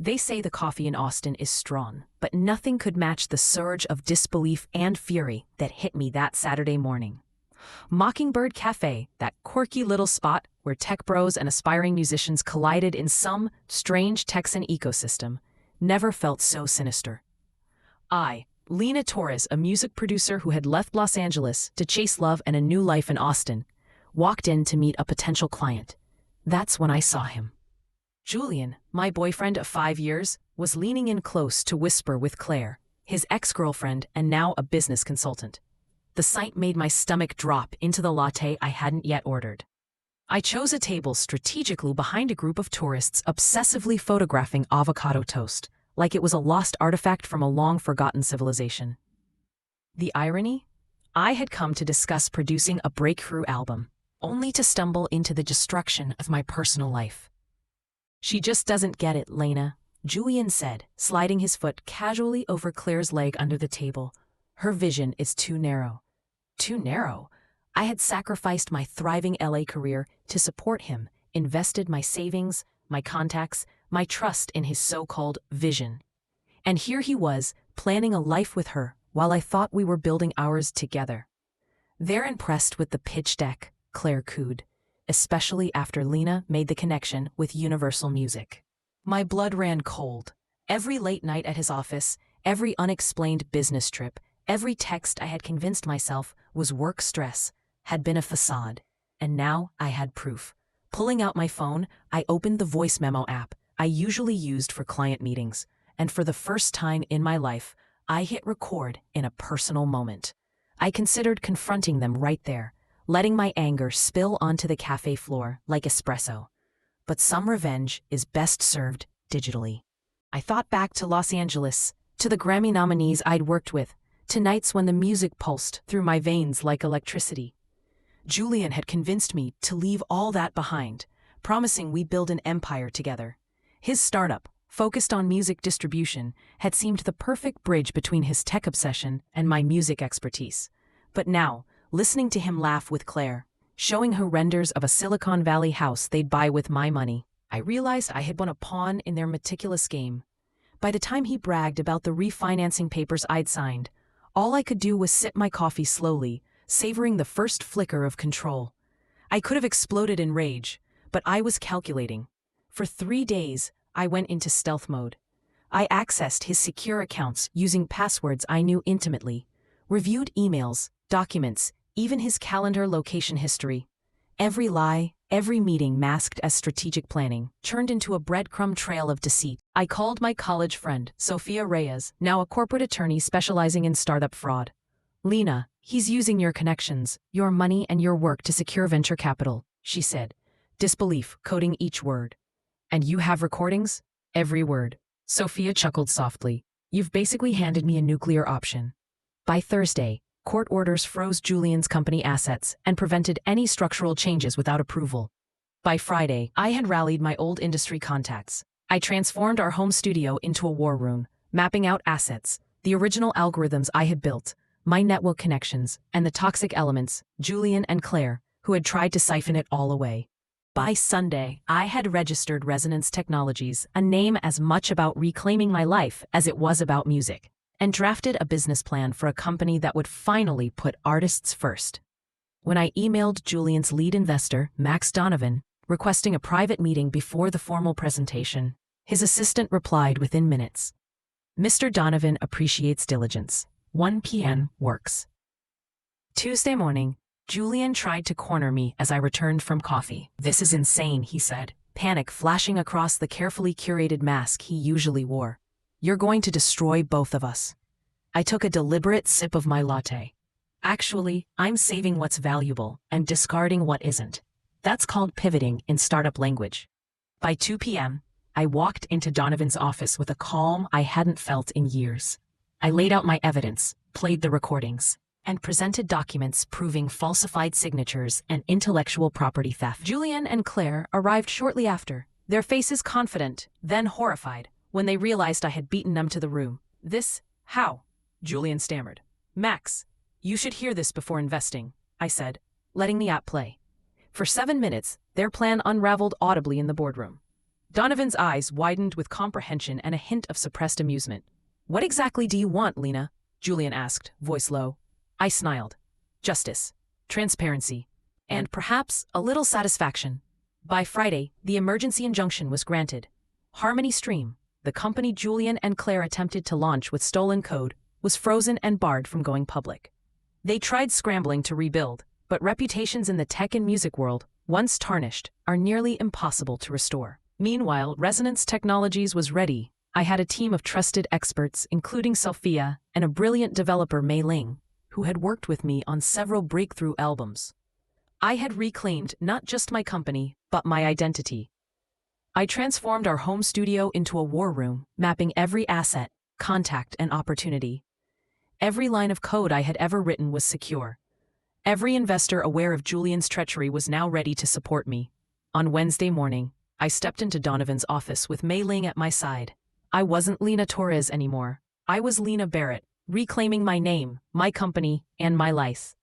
They say the coffee in Austin is strong, but nothing could match the surge of disbelief and fury that hit me that Saturday morning. Mockingbird Cafe, that quirky little spot where tech bros and aspiring musicians collided in some strange Texan ecosystem, never felt so sinister. I, Lena Torres, a music producer who had left Los Angeles to chase love and a new life in Austin, walked in to meet a potential client. That's when I saw him. Julian, my boyfriend of 5 years, was leaning in close to whisper with Claire, his ex-girlfriend and now a business consultant. The sight made my stomach drop into the latte I hadn't yet ordered. I chose a table strategically behind a group of tourists obsessively photographing avocado toast, like it was a lost artifact from a long-forgotten civilization. The irony? I had come to discuss producing a breakthrough album, only to stumble into the destruction of my personal life. "She just doesn't get it, Lena," Julian said, sliding his foot casually over Claire's leg under the table. "Her vision is too narrow." Too narrow? I had sacrificed my thriving LA career to support him, invested my savings, my contacts, my trust in his so-called vision. And here he was, planning a life with her, while I thought we were building ours together. "They're impressed with the pitch deck," Claire cooed, especially after Lena made the connection with Universal Music. My blood ran cold. Every late night at his office, every unexplained business trip, every text I had convinced myself was work stress, had been a facade. And now I had proof. Pulling out my phone, I opened the voice memo app I usually used for client meetings, and for the first time in my life, I hit record in a personal moment. I considered confronting them right there, letting my anger spill onto the cafe floor like espresso. But some revenge is best served digitally. I thought back to Los Angeles, to the Grammy nominees I'd worked with, to nights when the music pulsed through my veins like electricity. Julian had convinced me to leave all that behind, promising we'd build an empire together. His startup, focused on music distribution, had seemed the perfect bridge between his tech obsession and my music expertise. But now, listening to him laugh with Claire, showing her renders of a Silicon Valley house they'd buy with my money, I realized I had been a pawn in their meticulous game. By the time he bragged about the refinancing papers I'd signed, all I could do was sip my coffee slowly, savoring the first flicker of control. I could have exploded in rage, but I was calculating. For 3 days, I went into stealth mode. I accessed his secure accounts using passwords I knew intimately, reviewed emails, documents, even his calendar location history. Every lie, every meeting masked as strategic planning, turned into a breadcrumb trail of deceit. I called my college friend, Sophia Reyes, now a corporate attorney specializing in startup fraud. "Lena, he's using your connections, your money and your work to secure venture capital," she said, disbelief coding each word. "And you have recordings?" "Every word." Sophia chuckled softly. "You've basically handed me a nuclear option." By Thursday, court orders froze Julian's company assets and prevented any structural changes without approval. By Friday, I had rallied my old industry contacts. I transformed our home studio into a war room, mapping out assets, the original algorithms I had built, my network connections, and the toxic elements, Julian and Claire, who had tried to siphon it all away. By Sunday, I had registered Resonance Technologies, a name as much about reclaiming my life as it was about music, and drafted a business plan for a company that would finally put artists first. When I emailed Julian's lead investor, Max Donovan, requesting a private meeting before the formal presentation, his assistant replied within minutes. "Mr. Donovan appreciates diligence. 1 p.m. works." Tuesday morning, Julian tried to corner me as I returned from coffee. "This is insane," he said, panic flashing across the carefully curated mask he usually wore. "You're going to destroy both of us." I took a deliberate sip of my latte. "Actually, I'm saving what's valuable and discarding what isn't. That's called pivoting in startup language." By 2 p.m., I walked into Donovan's office with a calm I hadn't felt in years. I laid out my evidence, played the recordings, and presented documents proving falsified signatures and intellectual property theft. Julian and Claire arrived shortly after, their faces confident, then horrified, when they realized I had beaten them to the room. How? Julian stammered. "Max, you should hear this before investing," I said, letting the app play. For 7 minutes, their plan unraveled audibly in the boardroom. Donovan's eyes widened with comprehension and a hint of suppressed amusement. "What exactly do you want, Lena?" Julian asked, voice low. I smiled. "Justice, transparency, and perhaps a little satisfaction." By Friday, the emergency injunction was granted. Harmony Stream, the company Julian and Claire attempted to launch with stolen code, was frozen and barred from going public. They tried scrambling to rebuild, but reputations in the tech and music world, once tarnished, are nearly impossible to restore. Meanwhile, Resonance Technologies was ready. I had a team of trusted experts, including Sophia and a brilliant developer, Mei Ling, who had worked with me on several breakthrough albums. I had reclaimed not just my company, but my identity. I transformed our home studio into a war room, mapping every asset, contact, and opportunity. Every line of code I had ever written was secure. Every investor aware of Julian's treachery was now ready to support me. On Wednesday morning, I stepped into Donovan's office with Mei Ling at my side. I wasn't Lena Torres anymore. I was Lena Barrett, reclaiming my name, my company, and my life.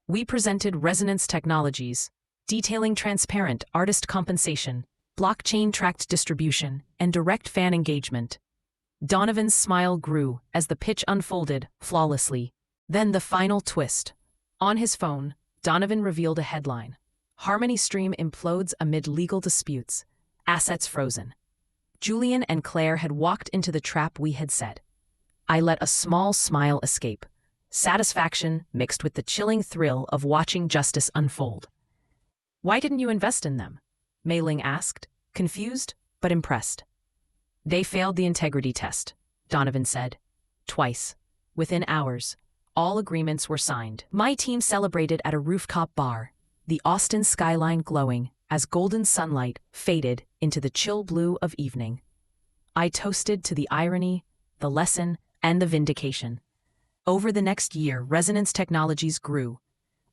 We presented Resonance Technologies, detailing transparent artist compensation, blockchain-tracked distribution, and direct fan engagement. Donovan's smile grew as the pitch unfolded flawlessly. Then the final twist. On his phone, Donovan revealed a headline. Harmony Stream implodes amid legal disputes. Assets frozen. Julian and Claire had walked into the trap we had set. I let a small smile escape, satisfaction mixed with the chilling thrill of watching justice unfold. "Why didn't you invest in them?" Mei Ling asked, confused but impressed. "They failed the integrity test," Donovan said. "Twice. Within hours, all agreements were signed." My team celebrated at a rooftop bar, the Austin skyline glowing as golden sunlight faded into the chill blue of evening. I toasted to the irony, the lesson, and the vindication. Over the next year, Resonance Technologies grew.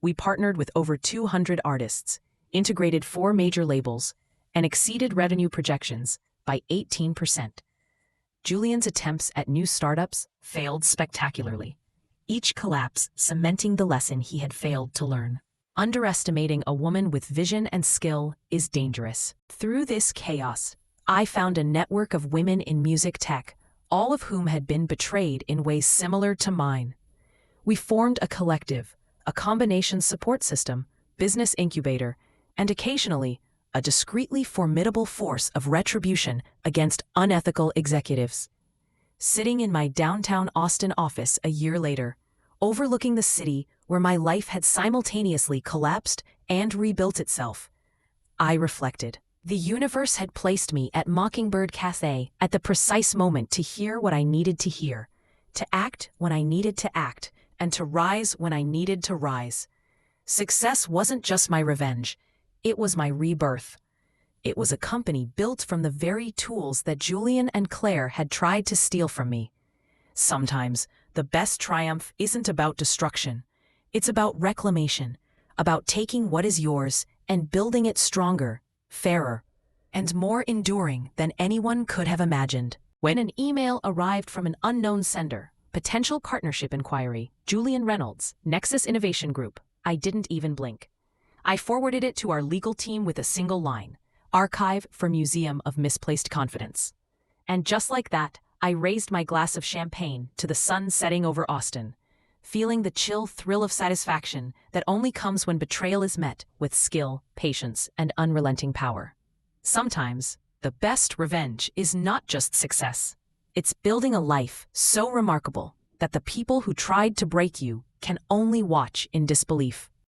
We partnered with over 200 artists, integrated 4 major labels, and exceeded revenue projections by 18%. Julian's attempts at new startups failed spectacularly, each collapse cementing the lesson he had failed to learn. Underestimating a woman with vision and skill is dangerous. Through this chaos, I found a network of women in music tech, all of whom had been betrayed in ways similar to mine. We formed a collective, a combination support system, business incubator, and occasionally, a discreetly formidable force of retribution against unethical executives. Sitting in my downtown Austin office a year later, overlooking the city where my life had simultaneously collapsed and rebuilt itself, I reflected. The universe had placed me at Mockingbird Cafe at the precise moment to hear what I needed to hear, to act when I needed to act, and to rise when I needed to rise. Success wasn't just my revenge, it was my rebirth. It was a company built from the very tools that Julian and Claire had tried to steal from me. Sometimes, the best triumph isn't about destruction. It's about reclamation, about taking what is yours and building it stronger, fairer, and more enduring than anyone could have imagined. When an email arrived from an unknown sender, potential partnership inquiry, Julian Reynolds, Nexus Innovation Group, I didn't even blink. I forwarded it to our legal team with a single line, "Archive for Museum of Misplaced Confidence." And just like that, I raised my glass of champagne to the sun setting over Austin, feeling the chill thrill of satisfaction that only comes when betrayal is met with skill, patience, and unrelenting power. Sometimes, the best revenge is not just success. It's building a life so remarkable that the people who tried to break you can only watch in disbelief.